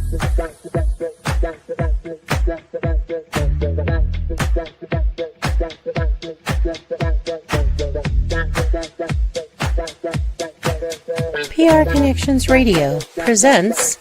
PR Connections Radio presents.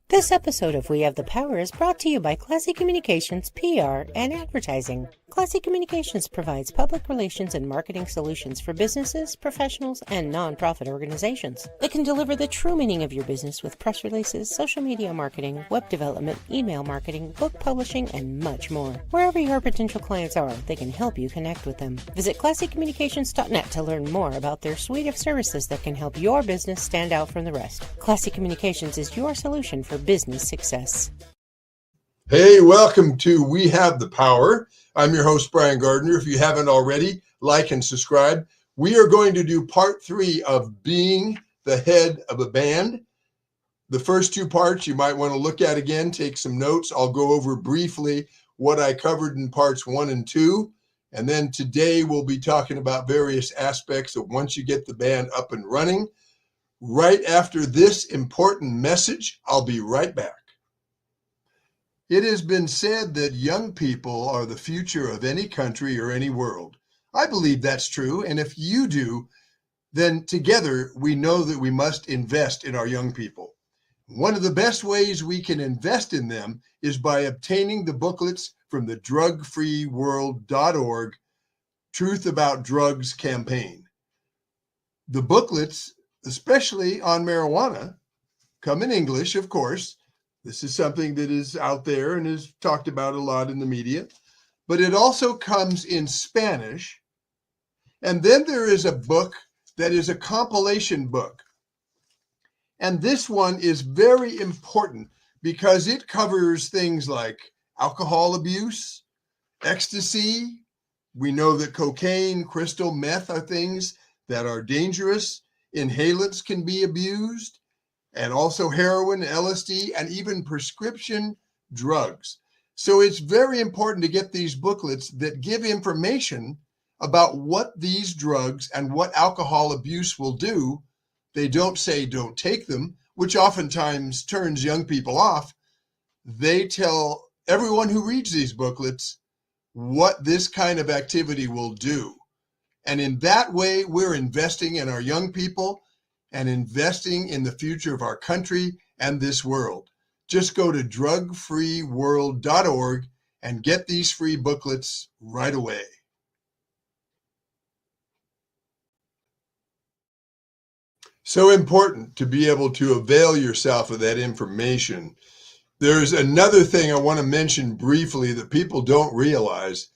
This episode of We Have the Power is brought to you by Classy Communications PR and Advertising. Classy Communications provides public relations and marketing solutions for businesses, professionals, and non-profit organizations. It can deliver the true meaning of your business with press releases, social media marketing, web development, email marketing, book publishing, and much more. Wherever your potential clients are, they can help you connect with them. Visit classycommunications.net to learn more about their suite of services that can help your business stand out from the rest. Classy Communications is your solution for business success. Hey, welcome to We Have the Power. I'm your host, Brian Gardner. If you haven't already, like and subscribe. We are going to do part 3 of being the head of a band. The first 2 parts you might want to look at again, take some notes. I'll go over briefly what I covered in parts 1 and 2. And then today we'll be talking about various aspects of once you get the band up and running. Right after this important message, I'll be right back. It has been said that young people are the future of any country or any world. I believe that's true, and if you do, then together we know that we must invest in our young people. One of the best ways we can invest in them is by obtaining the booklets from the drugfreeworld.org Truth About Drugs campaign. The booklets, especially on marijuana, come in English, of course. This is something that is out there and is talked about a lot in the media, but it also comes in Spanish. And then there is a book that is a compilation book. And this one is very important because it covers things like alcohol abuse, ecstasy. We know that cocaine, crystal meth are things that are dangerous. Inhalants can be abused, and also heroin, LSD, and even prescription drugs. So it's very important to get these booklets that give information about what these drugs and what alcohol abuse will do. They don't say don't take them, which oftentimes turns young people off. They tell everyone who reads these booklets what this kind of activity will do. And in that way, we're investing in our young people and investing in the future of our country and this world. Just go to drugfreeworld.org and get these free booklets right away. So important to be able to avail yourself of that information. There's another thing I want to mention briefly that people don't realize,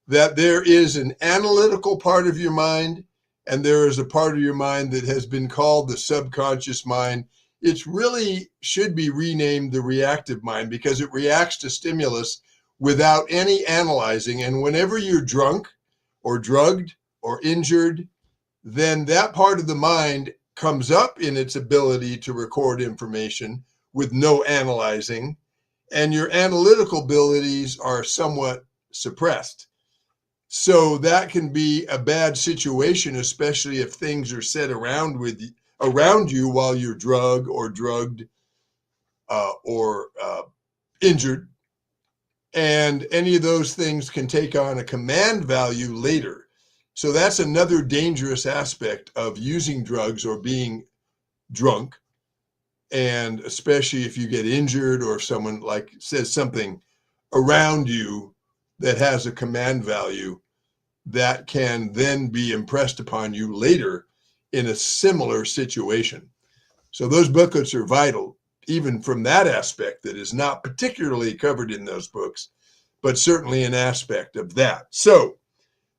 that there is an analytical part of your mind and there is a part of your mind that has been called the subconscious mind. It really should be renamed the reactive mind because it reacts to stimulus without any analyzing. And whenever you're drunk or drugged or injured, then that part of the mind comes up in its ability to record information with no analyzing, and your analytical abilities are somewhat suppressed. So that can be a bad situation, especially if things are said around you while you're drugged or injured. And any of those things can take on a command value later. So that's another dangerous aspect of using drugs or being drunk. And especially if you get injured or if someone like says something around you that has a command value, that can then be impressed upon you later in a similar situation. So those booklets are vital, even from that aspect that is not particularly covered in those books, but certainly an aspect of that. So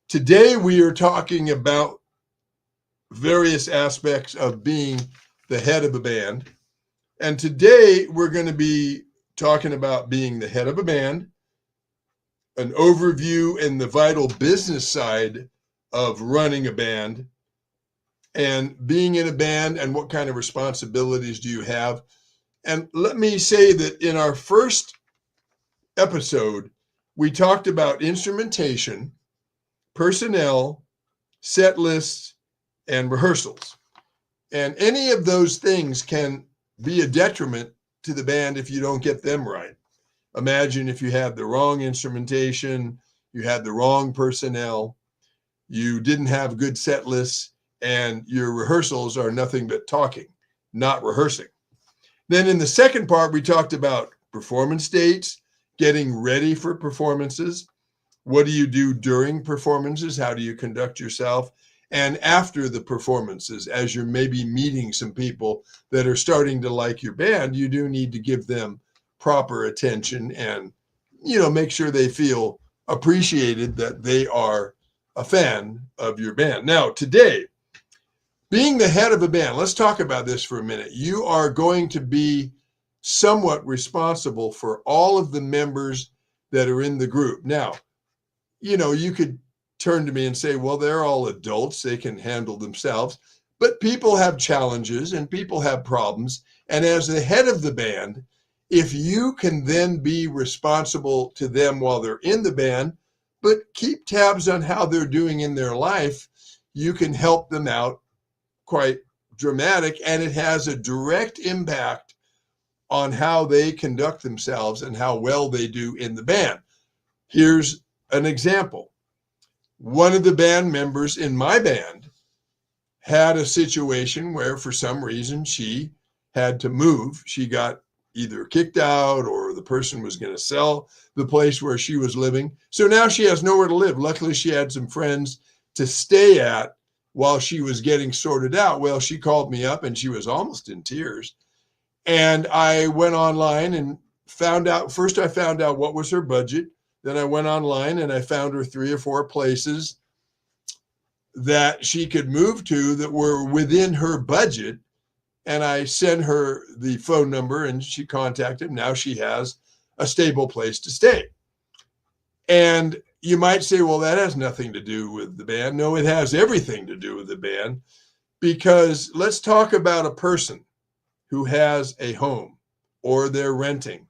today we are talking about various aspects of being the head of a band. And today we're going to be talking about being the head of a band, an overview and the vital business side of running a band and being in a band and what kind of responsibilities do you have. And let me say that in our first episode, we talked about instrumentation, personnel, set lists, and rehearsals. And any of those things can be a detriment to the band if you don't get them right. Imagine if you had the wrong instrumentation, you had the wrong personnel, you didn't have good set lists, and your rehearsals are nothing but talking, not rehearsing. Then in the second part, we talked about performance dates, getting ready for performances. What do you do during performances? How do you conduct yourself? And after the performances, as you're maybe meeting some people that are starting to like your band, you do need to give them proper attention and, make sure they feel appreciated, that they are a fan of your band. Now, today, being the head of a band, let's talk about this for a minute. You are going to be somewhat responsible for all of the members that are in the group. Now, you could turn to me and say, well, they're all adults, they can handle themselves. But people have challenges and people have problems. And as the head of the band, if you can then be responsible to them while they're in the band, but keep tabs on how they're doing in their life, you can help them out quite dramatic. And it has a direct impact on how they conduct themselves and how well they do in the band. Here's an example. One of the band members in my band had a situation where for some reason she had to move. She got either kicked out or the person was going to sell the place where she was living. So now she has nowhere to live. Luckily, she had some friends to stay at while she was getting sorted out. Well, she called me up and she was almost in tears. And I went online and found out, first I found out what was her budget. Then I went online and I found her 3 or 4 places that she could move to that were within her budget. And I sent her the phone number and she contacted. Now she has a stable place to stay. And you might say, well, that has nothing to do with the band. No, it has everything to do with the band, because let's talk about a person who has a home or they're renting.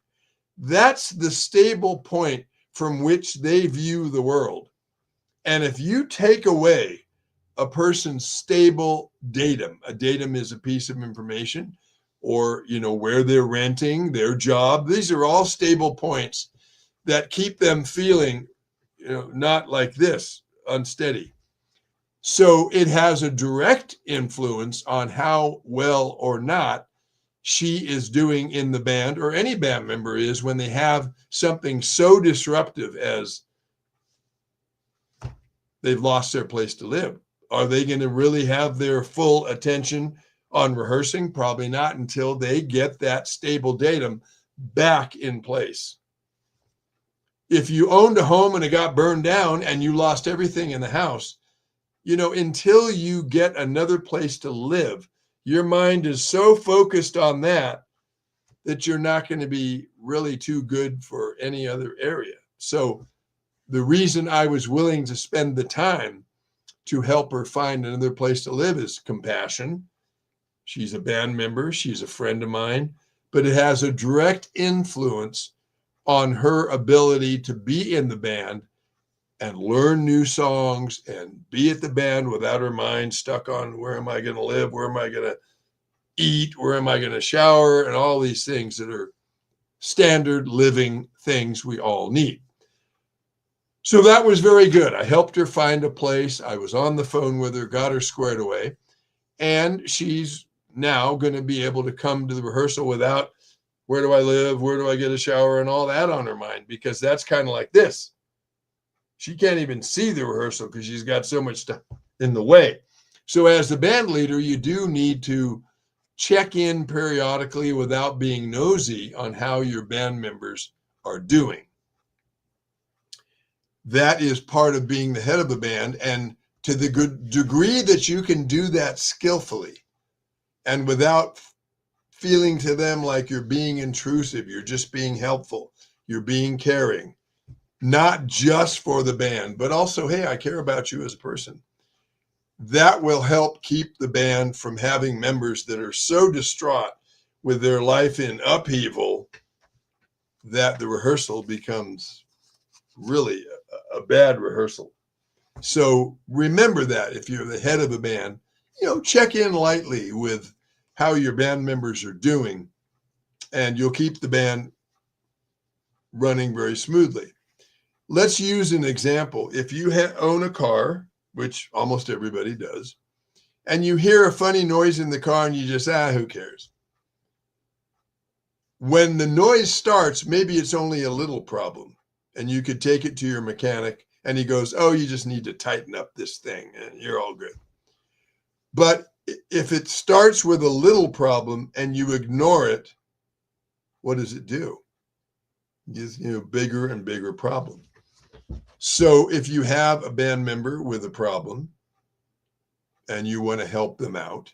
That's the stable point from which they view the world. And if you take away a person's stable datum, a datum is a piece of information, or, where they're renting, their job, these are all stable points that keep them feeling, not like this, unsteady. So it has a direct influence on how well or not she is doing in the band, or any band member is, when they have something so disruptive as they've lost their place to live. Are they going to really have their full attention on rehearsing? Probably not, until they get that stable datum back in place. If you owned a home and it got burned down and you lost everything in the house, until you get another place to live, your mind is so focused on that you're not going to be really too good for any other area. So the reason I was willing to spend the time to help her find another place to live is compassion. She's a band member. She's a friend of mine, but it has a direct influence on her ability to be in the band and learn new songs and be at the band without her mind stuck on, where am I going to live? Where am I going to eat? Where am I going to shower? And all these things that are standard living things we all need. So that was very good. I helped her find a place. I was on the phone with her, got her squared away. And she's now going to be able to come to the rehearsal without, where do I live? Where do I get a shower? And all that on her mind, because that's kind of like this. She can't even see the rehearsal because she's got so much stuff in the way. So as the band leader, you do need to check in periodically without being nosy on how your band members are doing. That is part of being the head of the band. And to the good degree that you can do that skillfully and without feeling to them like you're being intrusive, you're just being helpful, you're being caring, not just for the band, but also, hey, I care about you as a person. That will help keep the band from having members that are so distraught with their life in upheaval that the rehearsal becomes really a bad rehearsal. So remember that if you're the head of a band, check in lightly with how your band members are doing, and you'll keep the band running very smoothly. Let's use an example. If you own a car, which almost everybody does, and you hear a funny noise in the car and you just, who cares? When the noise starts, maybe it's only a little problem, and you could take it to your mechanic and he goes, oh, you just need to tighten up this thing and you're all good. But if it starts with a little problem and you ignore it, what does it do? Gives bigger and bigger problem. So if you have a band member with a problem and you want to help them out,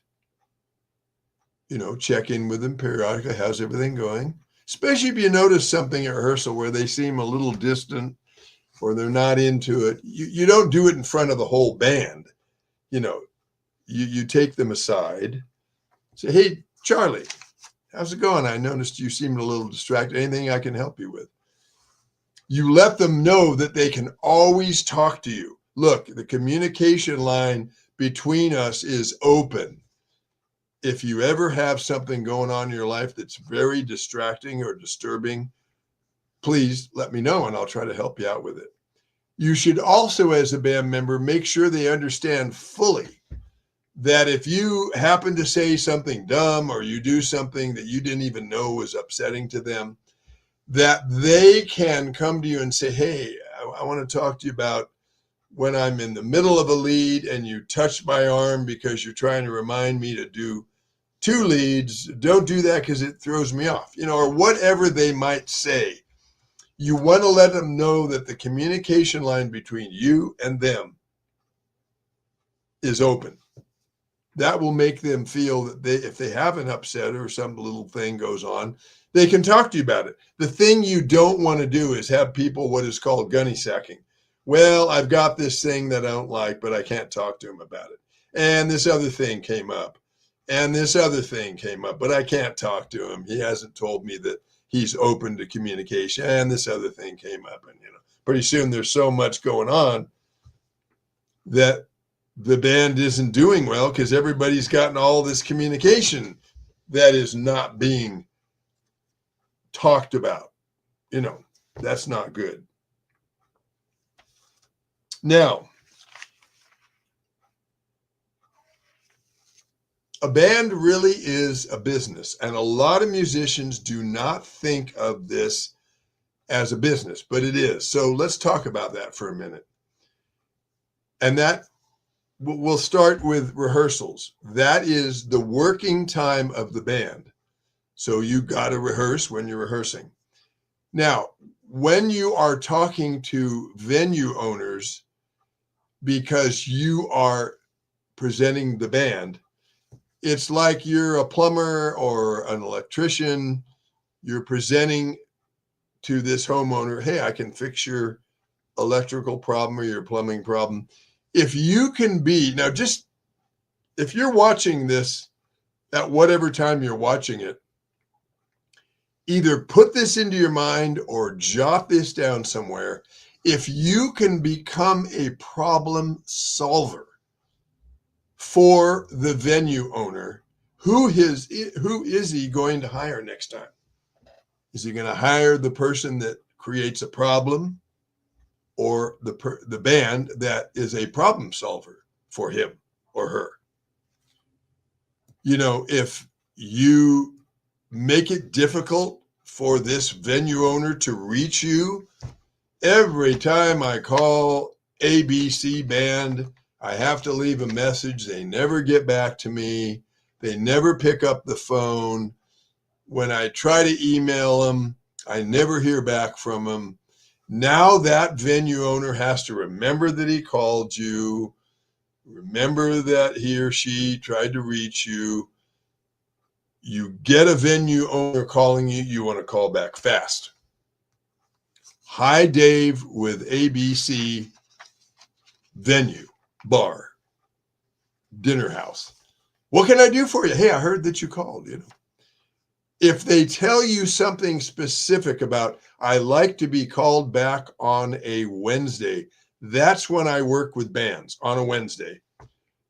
check in with them periodically. How's everything going? Especially if you notice something at rehearsal where they seem a little distant or they're not into it. You don't do it in front of the whole band. You take them aside, say, hey, Charlie, how's it going? I noticed you seemed a little distracted. Anything I can help you with? You let them know that they can always talk to you. Look, the communication line between us is open. If you ever have something going on in your life that's very distracting or disturbing, please let me know and I'll try to help you out with it. You should also, as a band member, make sure they understand fully that if you happen to say something dumb or you do something that you didn't even know was upsetting to them, that they can come to you and say, hey, I want to talk to you about when I'm in the middle of a lead and you touch my arm because you're trying to remind me to do 2 leads. Don't do that because it throws me off, or whatever they might say. You want to let them know that the communication line between you and them is open. That will make them feel that if they have an upset or some little thing goes on, they can talk to you about it. The thing you don't want to do is have people what is called gunny sacking. Well, I've got this thing that I don't like, but I can't talk to him about it. And this other thing came up. And this other thing came up, but I can't talk to him. He hasn't told me that he's open to communication. And this other thing came up. And, pretty soon there's so much going on that the band isn't doing well because everybody's gotten all this communication that is not being talked about. That's not good. Now, a band really is a business, and a lot of musicians do not think of this as a business, but it is. So let's talk about that for a minute. And that we'll start with rehearsals. That is the working time of the band. So you got to rehearse when you're rehearsing. Now, when you are talking to venue owners because you are presenting the band, it's like you're a plumber or an electrician. You're presenting to this homeowner, hey, I can fix your electrical problem or your plumbing problem. If you can be, now just, if you're watching this at whatever time you're watching it, either put this into your mind or jot this down somewhere. If you can become a problem solver for the venue owner, who is he going to hire next time? Is he going to hire the person that creates a problem or the band that is a problem solver for him or her? If you make it difficult for this venue owner to reach you, every time I call ABC band, I have to leave a message. They never get back to me. They never pick up the phone. When I try to email them, I never hear back from them. Now that venue owner has to remember that he called you, remember that he or she tried to reach you. You get a venue owner calling you, you want to call back fast. Hi, Dave with ABC venue, bar, dinner house. What can I do for you? Hey, I heard that you called, If they tell you something specific about, I like to be called back on a Wednesday, that's when I work with bands, on a Wednesday.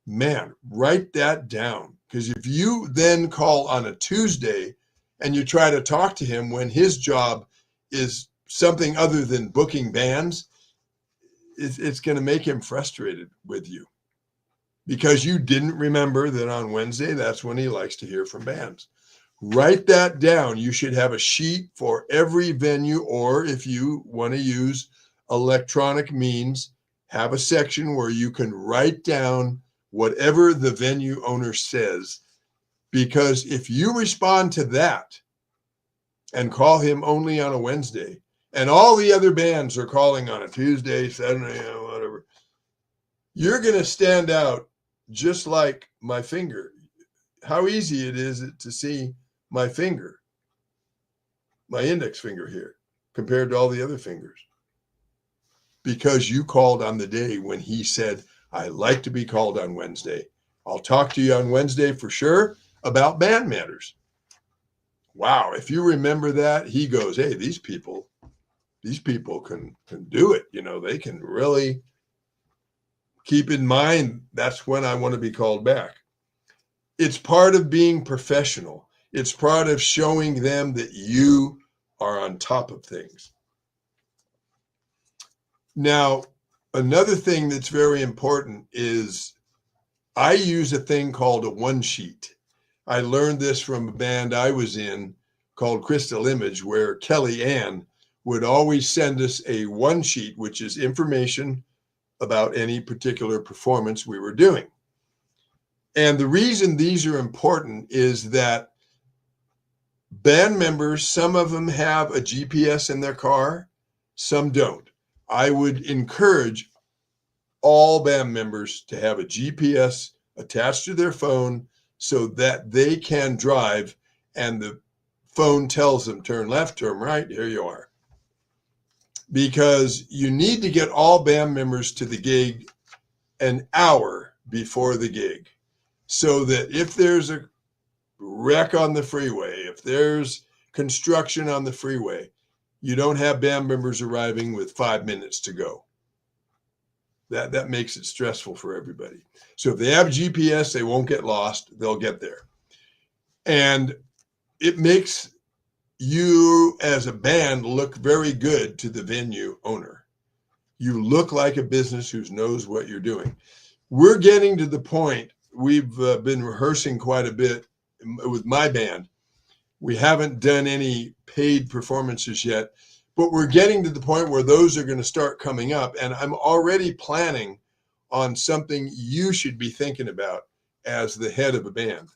Man, write that down. Because if you then call on a Tuesday and you try to talk to him when his job is something other than booking bands, it's going to make him frustrated with you because you didn't remember that on Wednesday, that's when he likes to hear from bands. Write that down. You should have a sheet for every venue, or if you want to use electronic means, have a section where you can write down whatever the venue owner says. Because if you respond to that and call him only on a Wednesday, and all the other bands are calling on a Tuesday, Saturday, whatever, you're going to stand out just like my finger. How easy it is to see my finger, my index finger here, compared to all the other fingers. Because you called on the day when he said, I like to be called on Wednesday. I'll talk to you on Wednesday for sure about band matters. Wow. If you remember that, he goes, hey, these people can do it. You know, they can really keep in mind that's when I want to be called back. It's part of being professional. It's part of showing them that you are on top of things. Now, another thing that's very important is I use a thing called a one sheet. I learned this from a band I was in called Crystal Image, where Kelly Ann would always send us a one sheet, which is information about any particular performance we were doing. And the reason these are important is that band members, some of them have a GPS in their car, some don't. I would encourage all band members to have a GPS attached to their phone so that they can drive and the phone tells them turn left, turn right, here you are. Because you need to get all band members to the gig an hour before the gig, so that if there's a wreck on the freeway, if there's construction on the freeway, you don't have band members arriving with 5 minutes to go. That makes it stressful for everybody. So if they have GPS, they won't get lost. They'll get there. And it makes you as a band look very good to the venue owner. You look like a business who knows what you're doing. We're getting to the point, we've been rehearsing quite a bit with my band. We haven't done any paid performances yet, but we're getting to the point where those are going to start coming up. And I'm already planning on something you should be thinking about as the head of a band: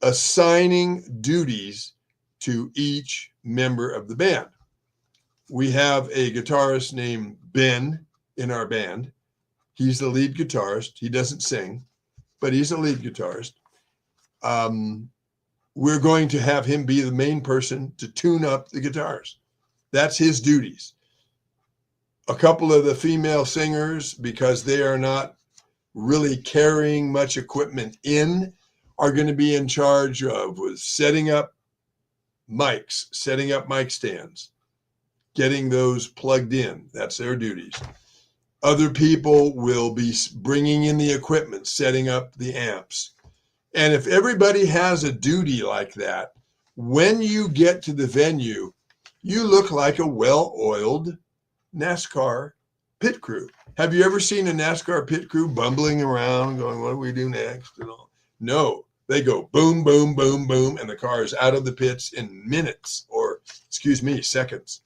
assigning duties to each member of the band. We have a guitarist named Ben in our band. He's the lead guitarist. He doesn't sing, but he's a lead guitarist. We're going to have him be the main person to tune up the guitars. That's his duties. A couple of the female singers, because they are not really carrying much equipment in, are going to be in charge of setting up mics, setting up mic stands, getting those plugged in. That's their duties. Other people will be bringing in the equipment, setting up the amps. And if everybody has a duty like that, when you get to the venue, you look like a well-oiled NASCAR pit crew. Have you ever seen a NASCAR pit crew bumbling around going, what do we do next? And all? No, they go boom, boom, boom, boom, and the car is out of the pits in minutes, or seconds.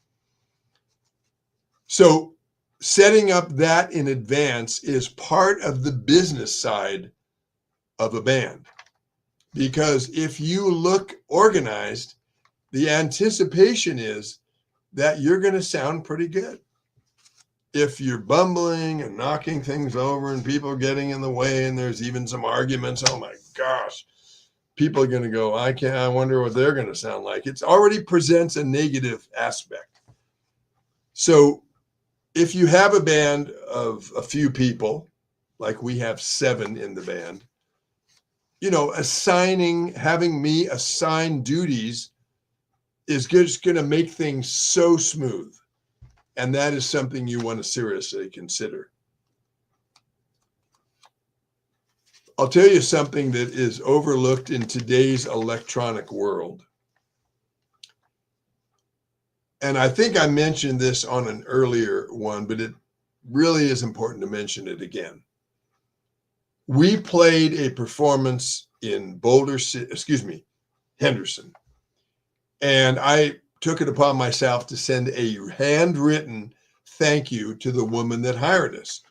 So setting up that in advance is part of the business side of a band. Because if you look organized, the anticipation is that you're going to sound pretty good. If you're bumbling and knocking things over and people getting in the way and there's even some arguments, oh my gosh, people are going to go, I wonder what they're going to sound like. It already presents a negative aspect. So if you have a band of a few people, like we have 7 in the band, having me assign duties is just going to make things so smooth. And that is something you want to seriously consider. I'll tell you something that is overlooked in today's electronic world. And I think I mentioned this on an earlier one, but it really is important to mention it again. We played a performance in Henderson. And I took it upon myself to send a handwritten thank you to the woman that hired us.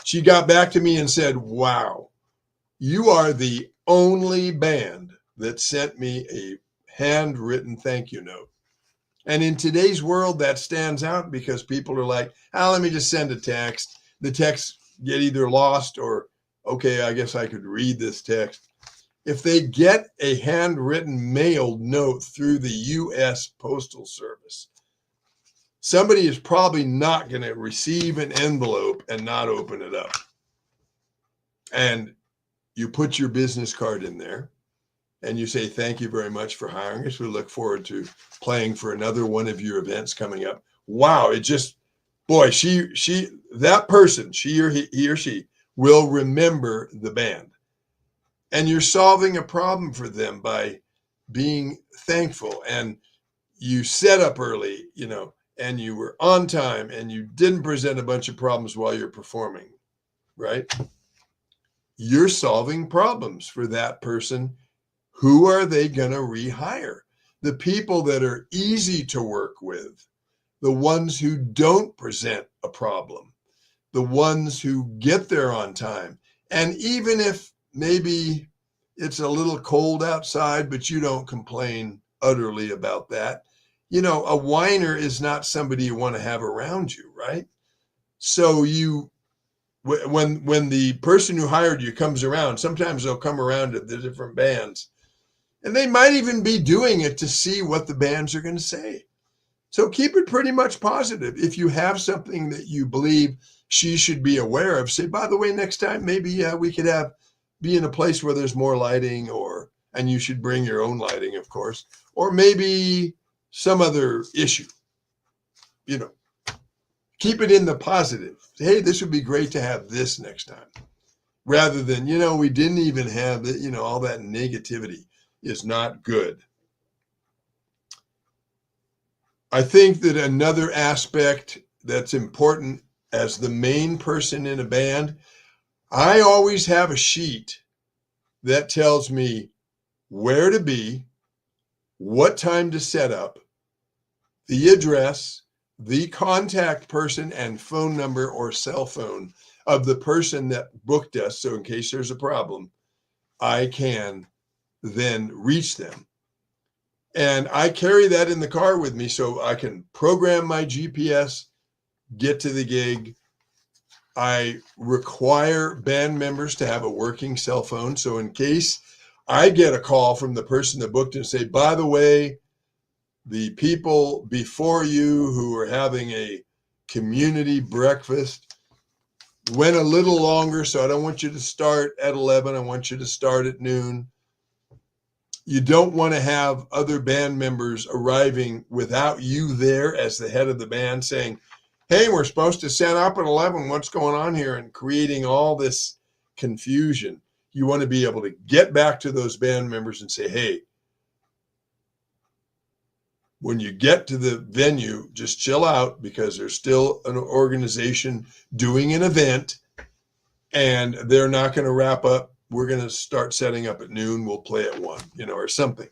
She got back to me and said, wow, you are the only band that sent me a handwritten thank you note. And in today's world, that stands out because people are like, let me just send a text. The text get either lost or, okay, I guess I could read this text. If they get a handwritten mailed note through the U.S. Postal Service, somebody is probably not going to receive an envelope and not open it up. And you put your business card in there and you say, thank you very much for hiring us. We look forward to playing for another one of your events coming up. Wow. It just, boy, that person, he or she will remember the band. And you're solving a problem for them by being thankful. And you set up early, and you were on time and you didn't present a bunch of problems while you're performing, right? You're solving problems for that person. Who are they going to rehire? The people that are easy to work with, the ones who don't present a problem, the ones who get there on time. And even if maybe it's a little cold outside, but you don't complain utterly about that. A whiner is not somebody you want to have around you, right? So when the person who hired you comes around, sometimes they'll come around to the different bands, and they might even be doing it to see what the bands are going to say. So keep it pretty much positive. If you have something that you believe she should be aware of, say, by the way, next time, maybe we could be in a place where there's more lighting, and you should bring your own lighting, of course, or maybe some other issue. Keep it in the positive. Hey, this would be great to have this next time, rather than, we didn't even have it. All that negativity is not good. I think that another aspect that's important as the main person in a band, I always have a sheet that tells me where to be, what time to set up, the address, the contact person, and phone number or cell phone of the person that booked us. So in case there's a problem, I can then reach them. And I carry that in the car with me so I can program my GPS, get to the gig. I require band members to have a working cell phone. So in case I get a call from the person that booked and say, by the way, the people before you who are having a community breakfast went a little longer, so I don't want you to start at 11. I want you to start at noon. You don't want to have other band members arriving without you there as the head of the band saying, hey, we're supposed to set up at 11. What's going on here? And creating all this confusion. You want to be able to get back to those band members and say, hey, when you get to the venue, just chill out because there's still an organization doing an event and they're not going to wrap up. We're going to start setting up at noon. We'll play at 1, or something,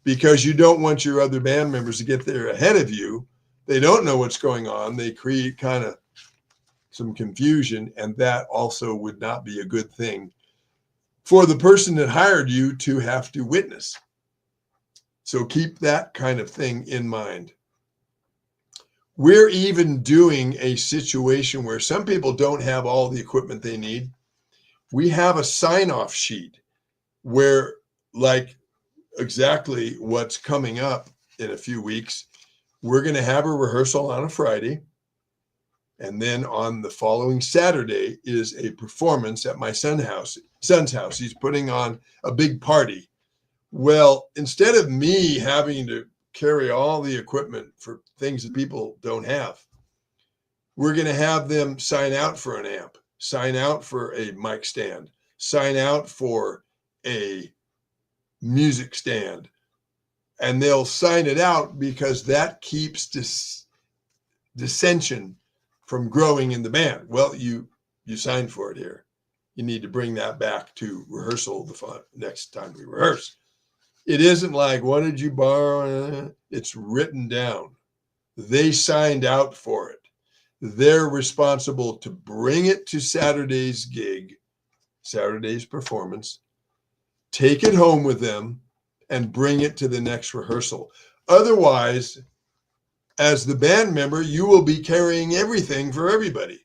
because you don't want your other band members to get there ahead of you. They don't know what's going on. They create kind of some confusion, and that also would not be a good thing for the person that hired you to have to witness. So keep that kind of thing in mind. We're even doing a situation where some people don't have all the equipment they need. We have a sign-off sheet where, like exactly what's coming up in a few weeks, we're going to have a rehearsal on a Friday. And then on the following Saturday is a performance at my son's house. He's putting on a big party. Well, instead of me having to carry all the equipment for things that people don't have, we're going to have them sign out for an amp, sign out for a mic stand, sign out for a music stand, and they'll sign it out because that keeps dissension from growing in the band. Well, you signed for it here. You need to bring that back to rehearsal the next time we rehearse. It isn't like, what did you borrow? It's written down. They signed out for it. They're responsible to bring it to Saturday's gig, Saturday's performance, take it home with them, and bring it to the next rehearsal. Otherwise, as the band member, you will be carrying everything for everybody.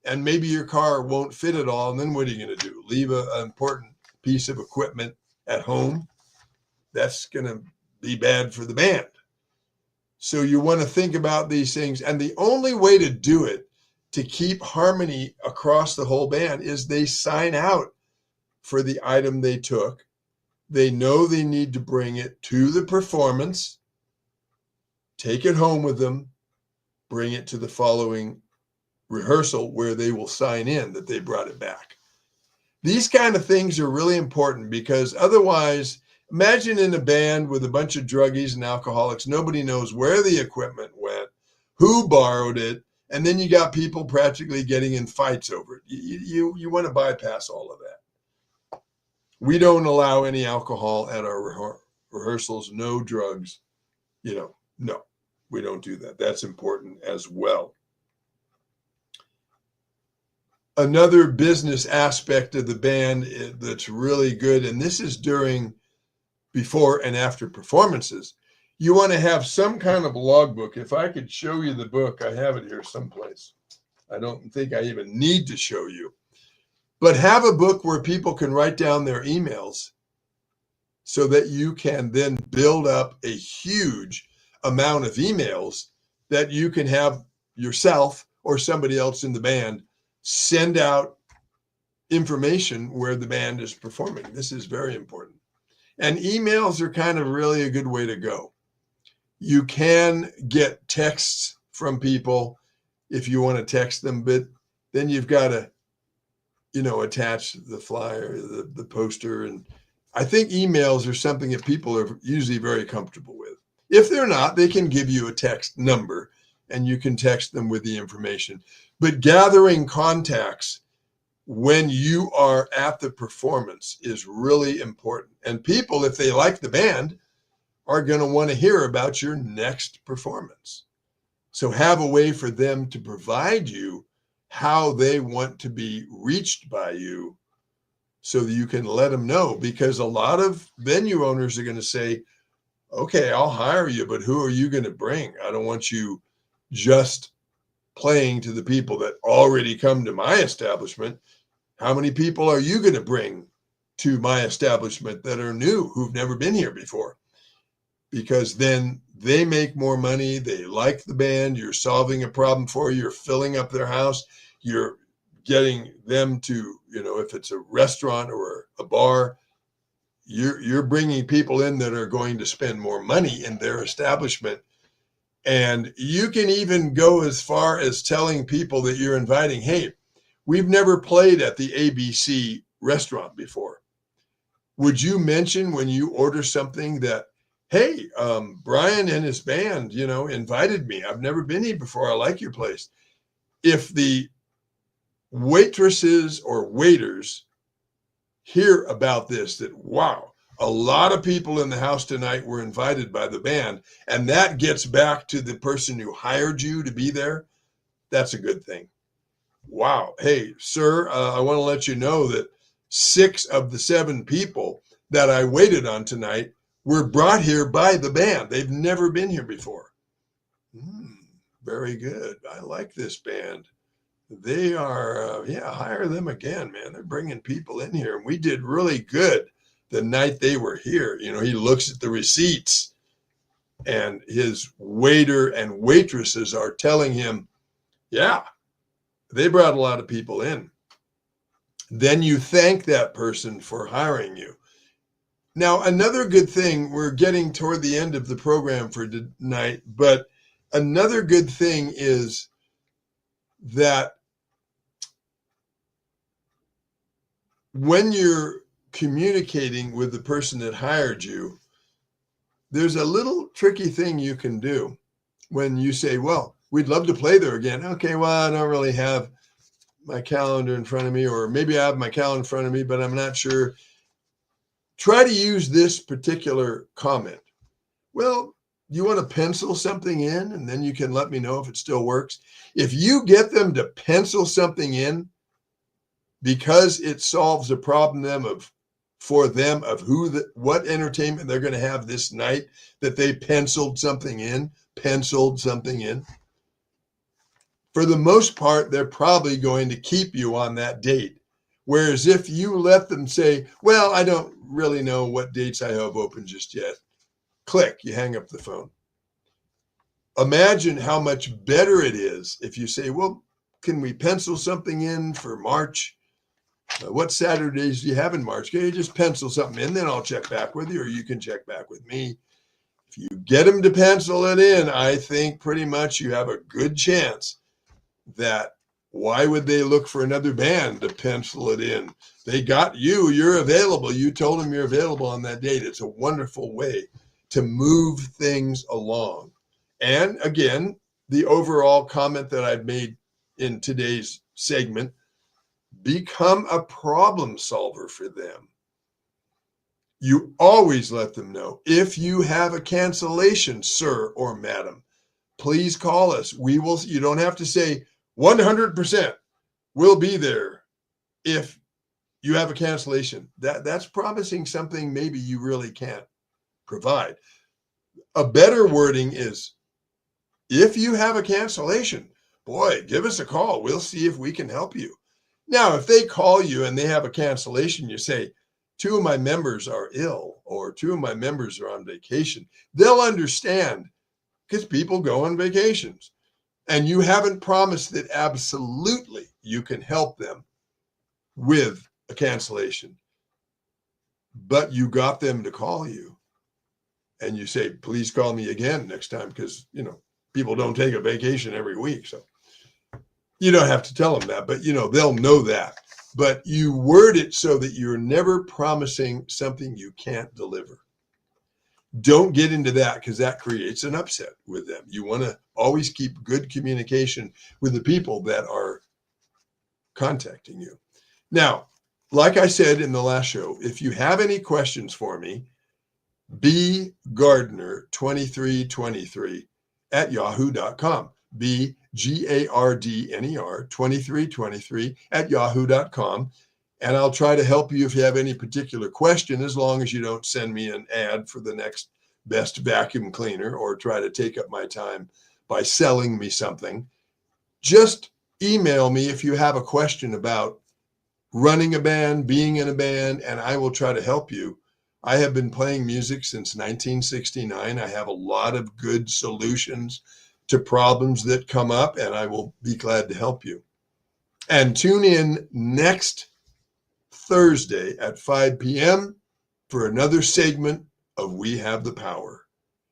And maybe your car won't fit it all. And then what are you going to do? Leave an important piece of equipment at home? That's going to be bad for the band. So you want to think about these things. And the only way to do it, to keep harmony across the whole band, is they sign out for the item they took. They know they need to bring it to the performance, take it home with them, bring it to the following rehearsal where they will sign in that they brought it back. These kind of things are really important, because otherwise, imagine in a band with a bunch of druggies and alcoholics, nobody knows where the equipment went, who borrowed it, and then you got people practically getting in fights over it. You want to bypass all of that. We don't allow any alcohol at our rehearsals, no drugs, no, we don't do that. That's important as well. Another business aspect of the band that's really good, and this is during, before and after performances, you want to have some kind of logbook. If I could show you the book, I have it here someplace. I don't think I even need to show you. But have a book where people can write down their emails so that you can then build up a huge amount of emails that you can have yourself or somebody else in the band send out information where the band is performing. This is very important. And emails are kind of really a good way to go. You can get texts from people if you want to text them, but then you've got to, attach the flyer, the poster. And I think emails are something that people are usually very comfortable with. If they're not, they can give you a text number and you can text them with the information. But gathering contacts when you are at the performance is really important. And people, if they like the band, are going to want to hear about your next performance. So have a way for them to provide you how they want to be reached by you so that you can let them know. Because a lot of venue owners are going to say, okay, I'll hire you, but who are you going to bring? I don't want you just playing to the people that already come to my establishment. How many people are you going to bring to my establishment that are new, who've never been here before? Because then they make more money. They like the band. You're solving a problem for you. You're filling up their house. You're getting them to, if it's a restaurant or a bar, you're bringing people in that are going to spend more money in their establishment. And you can even go as far as telling people that you're inviting, hey, we've never played at the ABC restaurant before. Would you mention when you order something that, hey, Brian and his band, invited me. I've never been here before. I like your place. If the waitresses or waiters hear about this, that, wow, a lot of people in the house tonight were invited by the band, and that gets back to the person who hired you to be there, that's a good thing. Wow. Hey, sir, I want to let you know that 6 of the 7 people that I waited on tonight were brought here by the band. They've never been here before. Very good. I like this band. They are, hire them again, man. They're bringing people in here. And we did really good the night they were here. He looks at the receipts and his waiter and waitresses are telling him, yeah, they brought a lot of people in. Then you thank that person for hiring you. Now, another good thing, we're getting toward the end of the program for tonight, but another good thing is that when you're communicating with the person that hired you, there's a little tricky thing you can do when you say, well, we'd love to play there again. Okay, well, I don't really have my calendar in front of me, or maybe I have my calendar in front of me, but I'm not sure. Try to use this particular comment. Well, you want to pencil something in, and then you can let me know if it still works. If you get them to pencil something in because it solves a problem for them of what entertainment they're going to have this night, that they penciled something in, for the most part, they're probably going to keep you on that date. Whereas if you let them say, well, I don't really know what dates I have open just yet, click, you hang up the phone. Imagine how much better it is if you say, well, can we pencil something in for March? What Saturdays do you have in March? Can you just pencil something in? Then I'll check back with you, or you can check back with me. If you get them to pencil it in, I think pretty much you have a good chance that why would they look for another band to pencil it in? They got you, you're available. You told them you're available on that date. It's a wonderful way to move things along. And again, the overall comment that I've made in today's segment, become a problem solver for them. You always let them know if you have a cancellation, sir or madam, please call us. You don't have to say 100% we'll be there if you have a cancellation. That's promising something maybe you really can't provide. A better wording is, if you have a cancellation, boy, give us a call. We'll see if we can help you. Now, if they call you and they have a cancellation, you say, 2 of my members are ill, or 2 of my members are on vacation. They'll understand, because people go on vacations. And you haven't promised that absolutely you can help them with a cancellation. But you got them to call you. And you say, please call me again next time, because, people don't take a vacation every week. So you don't have to tell them that, but, they'll know that. But you word it so that you're never promising something you can't deliver. Don't get into that, because that creates an upset with them. You want to always keep good communication with the people that are contacting you. Now, like I said in the last show, if you have any questions for me, bgardner2323@yahoo.com. BGARDNER 2323@yahoo.com. And I'll try to help you if you have any particular question, as long as you don't send me an ad for the next best vacuum cleaner or try to take up my time by selling me something. Just email me if you have a question about running a band, being in a band, and I will try to help you. I have been playing music since 1969. I have a lot of good solutions to problems that come up, and I will be glad to help you. And tune in next Thursday at 5 p.m. for another segment of We Have the Power.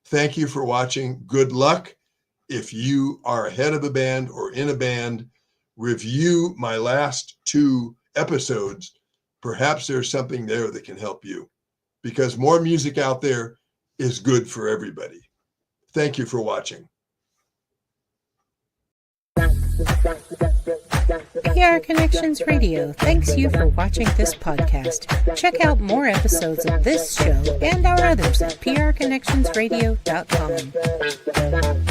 Thank you for watching. Good luck. If you are ahead of a band or in a band, review my last 2 episodes. Perhaps there's something there that can help you, because more music out there is good for everybody. Thank you for watching. PR Connections Radio thanks you for watching this podcast. Check out more episodes of this show and our others at prconnectionsradio.com.